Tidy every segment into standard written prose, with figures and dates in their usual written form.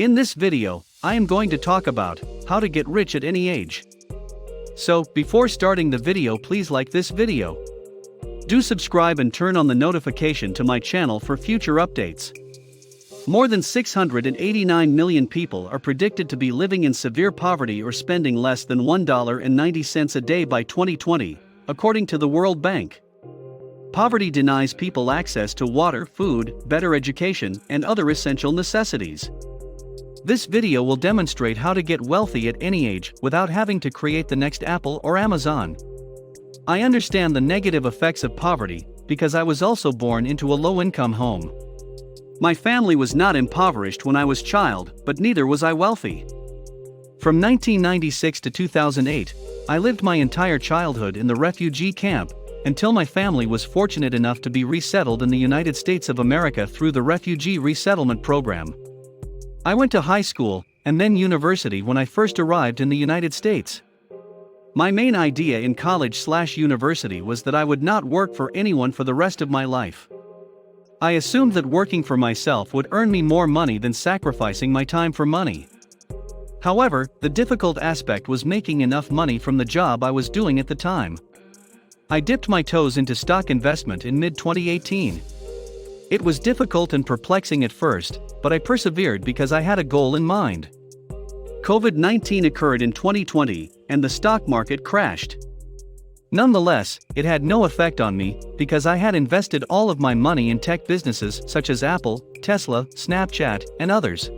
In this video, I am going to talk about how to get rich at any age. So, before starting the video, please like this video. Do subscribe and turn on the notification to my channel for future updates. More than 689 million people are predicted to be living in severe poverty or spending less than $1.90 a day by 2020, according to the World Bank. Poverty denies people access to water, food, better education, and other essential necessities. This video will demonstrate how to get wealthy at any age without having to create the next Apple or Amazon. I understand the negative effects of poverty because I was also born into a low-income home. My family was not impoverished when I was a child, but neither was I wealthy. From 1996 to 2008, I lived my entire childhood in the refugee camp until my family was fortunate enough to be resettled in the United States of America through the Refugee Resettlement Program. I went to high school and then university when I first arrived in the United States. My main idea in college/university was that I would not work for anyone for the rest of my life. I assumed that working for myself would earn me more money than sacrificing my time for money. However, the difficult aspect was making enough money from the job I was doing at the time. I dipped my toes into stock investment in mid-2018. It was difficult and perplexing at first, but I persevered because I had a goal in mind. COVID-19 occurred in 2020, and the stock market crashed. Nonetheless, it had no effect on me because I had invested all of my money in tech businesses such as Apple, Tesla, Snapchat, and others.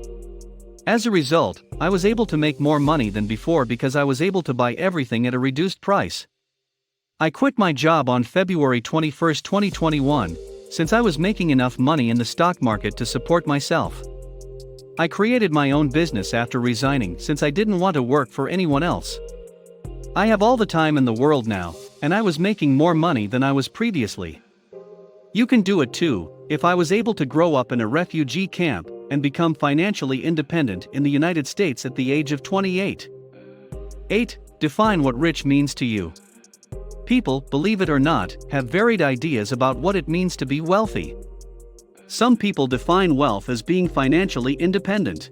As a result, I was able to make more money than before because I was able to buy everything at a reduced price. I quit my job on February 21, 2021, since I was making enough money in the stock market to support myself. I created my own business after resigning since I didn't want to work for anyone else. I have all the time in the world now, and I was making more money than I was previously. You can do it too, if I was able to grow up in a refugee camp and become financially independent in the United States at the age of 28. 8. Define what rich means to you. People, believe it or not, have varied ideas about what it means to be wealthy. Some people define wealth as being financially independent.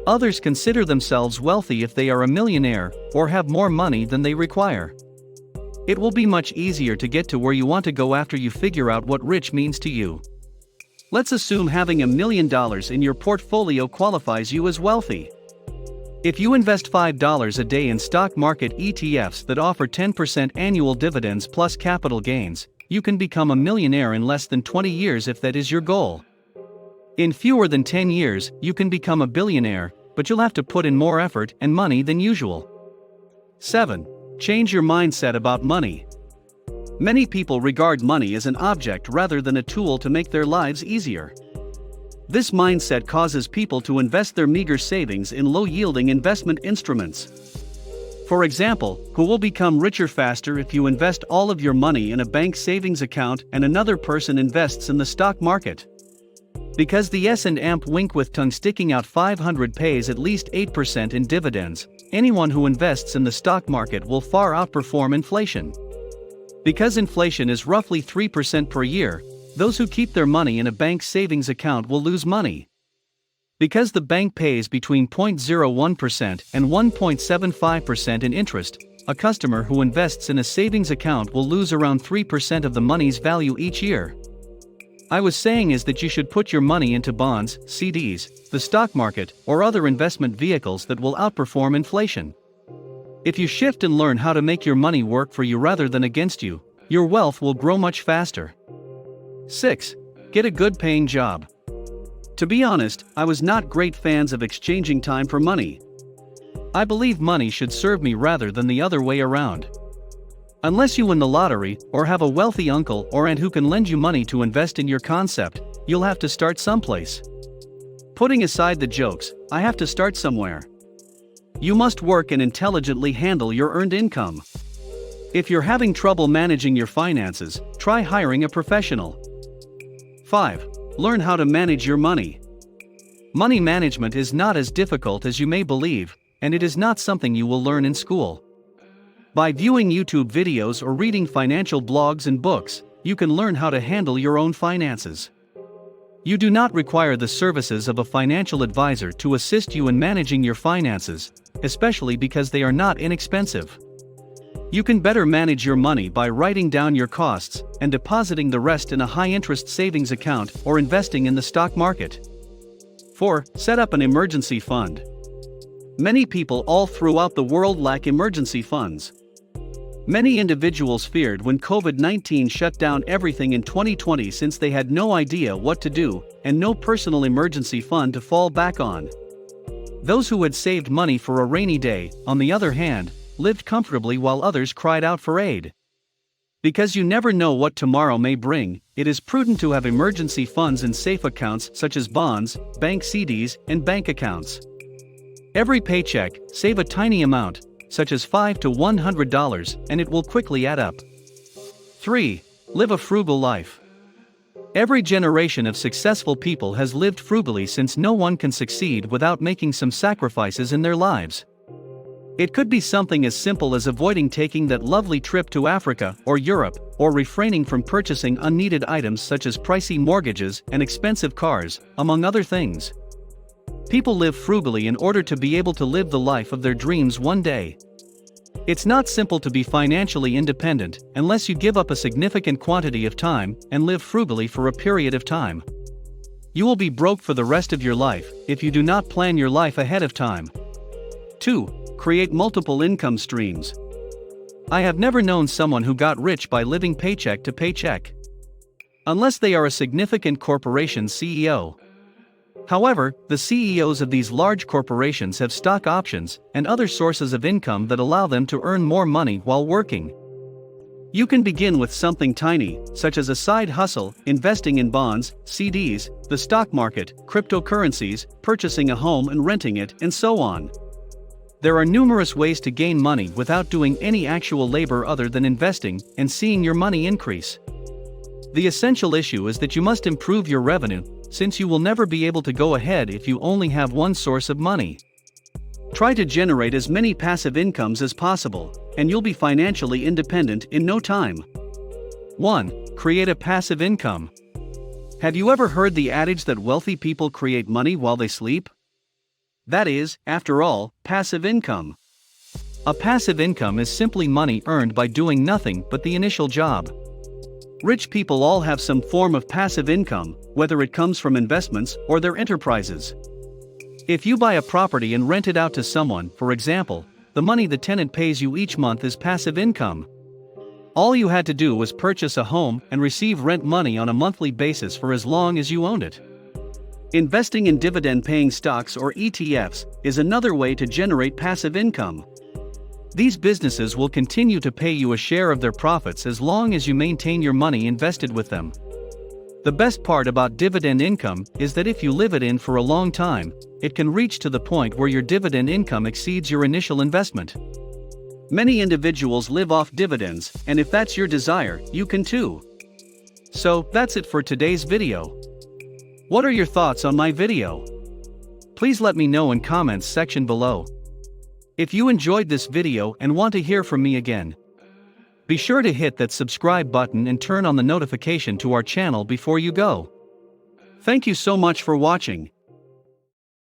Others consider themselves wealthy if they are a millionaire or have more money than they require. It will be much easier to get to where you want to go after you figure out what rich means to you. Let's assume having $1 million in your portfolio qualifies you as wealthy. If you invest $5 a day in stock market ETFs that offer 10% annual dividends plus capital gains, you can become a millionaire in less than 20 years if that is your goal. In fewer than 10 years, you can become a billionaire, but you'll have to put in more effort and money than usual. 7. Change your mindset about money. Many people regard money as an object rather than a tool to make their lives easier. This mindset causes people to invest their meager savings in low-yielding investment instruments. For example, who will become richer faster if you invest all of your money in a bank savings account and another person invests in the stock market? Because the S&P wink with tongue sticking out 500 pays at least 8% in dividends, anyone who invests in the stock market will far outperform inflation. Because inflation is roughly 3% per year, those who keep their money in a bank savings account will lose money. Because the bank pays between 0.01% and 1.75% in interest, a customer who invests in a savings account will lose around 3% of the money's value each year. I was saying is that you should put your money into bonds, CDs, the stock market, or other investment vehicles that will outperform inflation. If you shift and learn how to make your money work for you rather than against you, your wealth will grow much faster. 6. Get a good paying job. To be honest, I was not great fans of exchanging time for money. I believe money should serve me rather than the other way around. Unless you win the lottery or have a wealthy uncle or aunt who can lend you money to invest in your concept, you'll have to start someplace. Putting aside the jokes, I have to start somewhere. You must work and intelligently handle your earned income. If you're having trouble managing your finances, try hiring a professional. 5. Learn how to manage your money. Money management is not as difficult as you may believe, and it is not something you will learn in school. By viewing YouTube videos or reading financial blogs and books, you can learn how to handle your own finances. You do not require the services of a financial advisor to assist you in managing your finances, especially because they are not inexpensive. You can better manage your money by writing down your costs and depositing the rest in a high-interest savings account or investing in the stock market. 4. Set up an emergency fund. Many people all throughout the world lack emergency funds. Many individuals feared when COVID-19 shut down everything in 2020 since they had no idea what to do and no personal emergency fund to fall back on. Those who had saved money for a rainy day, on the other hand, lived comfortably while others cried out for aid. Because you never know what tomorrow may bring, it is prudent to have emergency funds in safe accounts such as bonds, bank CDs, and bank accounts. Every paycheck, save a tiny amount, such as $5 to $100, and it will quickly add up. 3. Live a frugal life. Every generation of successful people has lived frugally since no one can succeed without making some sacrifices in their lives. It could be something as simple as avoiding taking that lovely trip to Africa or Europe, or refraining from purchasing unneeded items such as pricey mortgages and expensive cars, among other things. People live frugally in order to be able to live the life of their dreams one day. It's not simple to be financially independent unless you give up a significant quantity of time and live frugally for a period of time. You will be broke for the rest of your life if you do not plan your life ahead of time. 2. Create multiple income streams. I have never known someone who got rich by living paycheck to paycheck. Unless they are a significant corporation CEO. However, the CEOs of these large corporations have stock options and other sources of income that allow them to earn more money while working. You can begin with something tiny, such as a side hustle, investing in bonds, CDs, the stock market, cryptocurrencies, purchasing a home and renting it, and so on. There are numerous ways to gain money without doing any actual labor other than investing and seeing your money increase. The essential issue is that you must improve your revenue, since you will never be able to go ahead if you only have one source of money. Try to generate as many passive incomes as possible, and you'll be financially independent in no time. 1. Create a passive income. Have you ever heard the adage that wealthy people create money while they sleep? That is, after all, passive income. A passive income is simply money earned by doing nothing but the initial job. Rich people all have some form of passive income, whether it comes from investments or their enterprises. If you buy a property and rent it out to someone, for example, the money the tenant pays you each month is passive income. All you had to do was purchase a home and receive rent money on a monthly basis for as long as you owned it. Investing in dividend-paying stocks or ETFs is another way to generate passive income. These businesses will continue to pay you a share of their profits as long as you maintain your money invested with them. The best part about dividend income is that if you live it in for a long time, it can reach to the point where your dividend income exceeds your initial investment. Many individuals live off dividends, and if that's your desire, you can too. So, that's it for today's video. What are your thoughts on my video? Please let me know in comments section below. If you enjoyed this video and want to hear from me again, be sure to hit that subscribe button and turn on the notification to our channel before you go. Thank you so much for watching.